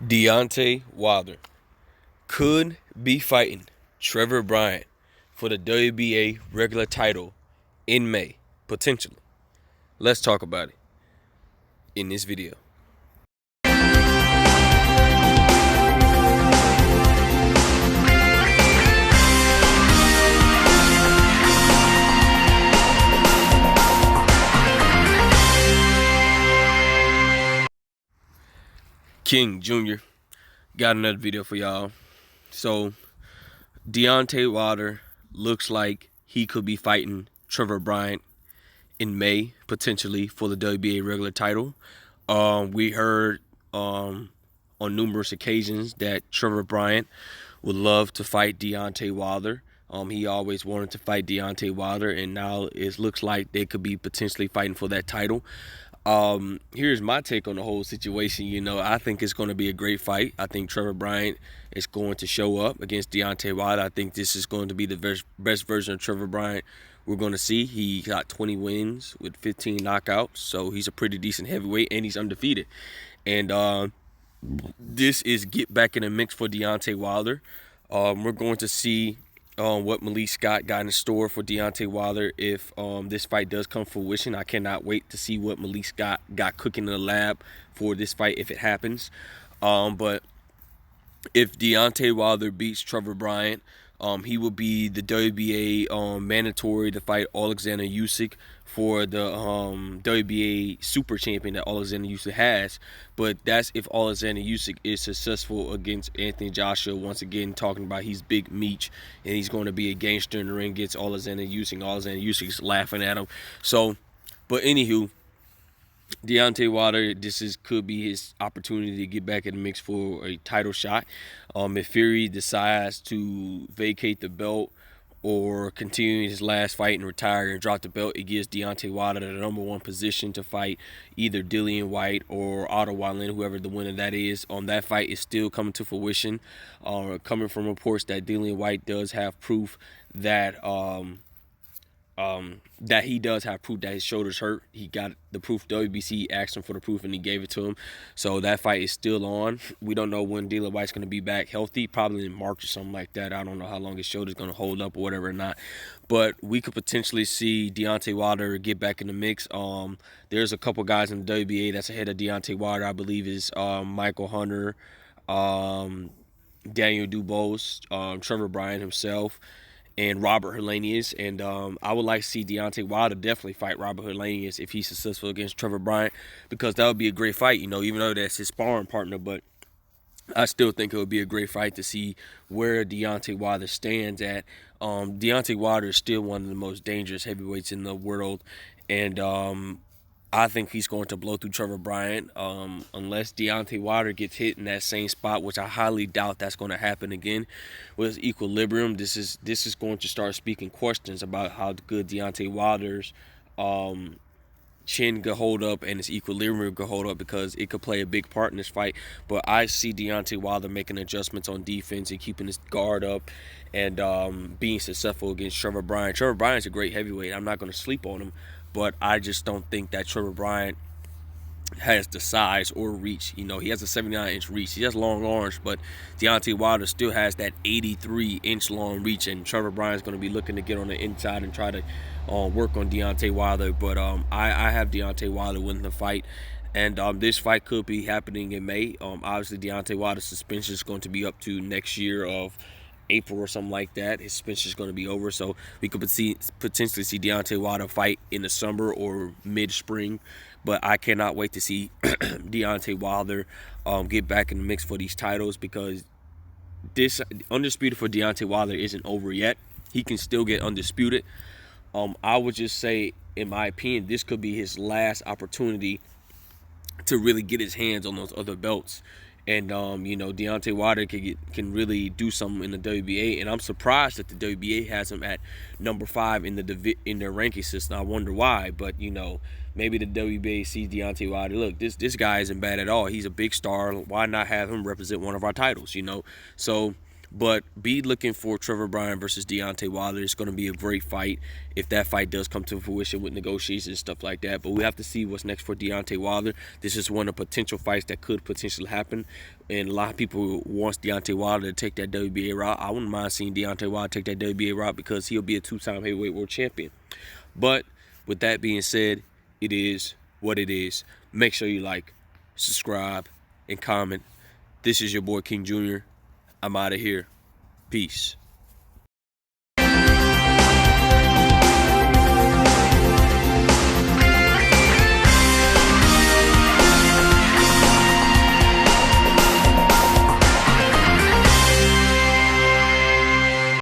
Deontay Wilder could be fighting Trevor Bryan for the WBA regular title in May, potentially. Let's talk about it in this video. King Jr. got another video for y'all. So, Deontay Wilder looks like he could be fighting Trevor Bryan in May, potentially, for the WBA regular title. We heard on numerous occasions that Trevor Bryan would love to fight Deontay Wilder. He always wanted to fight Deontay Wilder, and now it looks like they could be potentially fighting for that title. Here's my take on the whole situation. I think it's going to be a great fight. I think Trevor Bryan is going to show up against Deontay Wilder. I think this is going to be the best version of Trevor Bryan we're going to see. He got 20 wins with 15 knockouts, so he's a pretty decent heavyweight, and he's undefeated. And this is get back in the mix for Deontay Wilder. We're going to see what Malik Scott got in store for Deontay Wilder if this fight does come to fruition. I cannot wait to see what Malik Scott got cooking in the lab for this fight if it happens. But if Deontay Wilder beats Trevor Bryan, he will be the WBA mandatory to fight Alexander Usyk for the WBA super champion that Alexander Usyk has. But that's if Alexander Usyk is successful against Anthony Joshua. Once again, talking about he's big meat and he's going to be a gangster in the ring against Alexander Usyk. Alexander Usyk's laughing at him. But anywho, Deontay Wilder, could be his opportunity to get back in the mix for a title shot. If Fury decides to vacate the belt or continue his last fight and retire and drop the belt, it gives Deontay Wilder the number one position to fight either Dillian White or Otto Wallin, whoever the winner that is. That fight is still coming to fruition. Coming from reports that Dillian White does have proof that that he does have proof that his shoulder's hurt. He got the proof. WBC asked him for the proof and he gave it to him. So that fight is still on. We don't know when Dillian White's going to be back healthy. Probably in March or something like that. I don't know how long his shoulder's going to hold up or whatever or not. But we could potentially see Deontay Wilder get back in the mix. There's a couple guys in the WBA that's ahead of Deontay Wilder. I believe is Michael Hunter, Daniel Dubois, Trevor Bryan himself, and Robert Helenius. And I would like to see Deontay Wilder definitely fight Robert Helenius if he's successful against Trevor Bryan, because that would be a great fight, even though that's his sparring partner. But I still think it would be a great fight to see where Deontay Wilder stands at. Deontay Wilder is still one of the most dangerous heavyweights in the world, and I think he's going to blow through Trevor Bryan unless Deontay Wilder gets hit in that same spot, which I highly doubt that's going to happen again. With equilibrium, this is going to start speaking questions about how good Deontay Wilder's chin could hold up and his equilibrium could hold up, because it could play a big part in this fight. But I see Deontay Wilder making adjustments on defense and keeping his guard up and being successful against Trevor Bryan. Trevor Bryan's a great heavyweight. I'm not going to sleep on him. But I just don't think that Trevor Bryan has the size or reach. He has a 79-inch reach. He has long arms, but Deontay Wilder still has that 83-inch long reach, and Trevor Bryan's going to be looking to get on the inside and try to work on Deontay Wilder. But I have Deontay Wilder winning the fight, and this fight could be happening in May. Obviously, Deontay Wilder's suspension is going to be up to next year of April or something like that. His suspension is going to be over, so we could potentially see Deontay Wilder fight in the summer or mid-spring. But I cannot wait to see Deontay Wilder get back in the mix for these titles, because this undisputed for Deontay Wilder isn't over yet. He can still get undisputed. I would just say, in my opinion, this could be his last opportunity to really get his hands on those other belts. And Deontay Wilder can really do something in the WBA, and I'm surprised that the WBA has him at number 5 in their ranking system. I wonder why, but maybe the WBA sees Deontay Wilder. Look, this guy isn't bad at all. He's a big star. Why not have him represent one of our titles? So But be looking for Trevor Bryan versus Deontay Wilder. It's going to be a great fight if that fight does come to fruition with negotiations and stuff like that. But we have to see what's next for Deontay Wilder. This is one of the potential fights that could potentially happen. And a lot of people want Deontay Wilder to take that WBA route. I wouldn't mind seeing Deontay Wilder take that WBA route because he'll be a two-time heavyweight world champion. But with that being said, it is what it is. Make sure you like, subscribe, and comment. This is your boy King Jr. I'm out of here. Peace.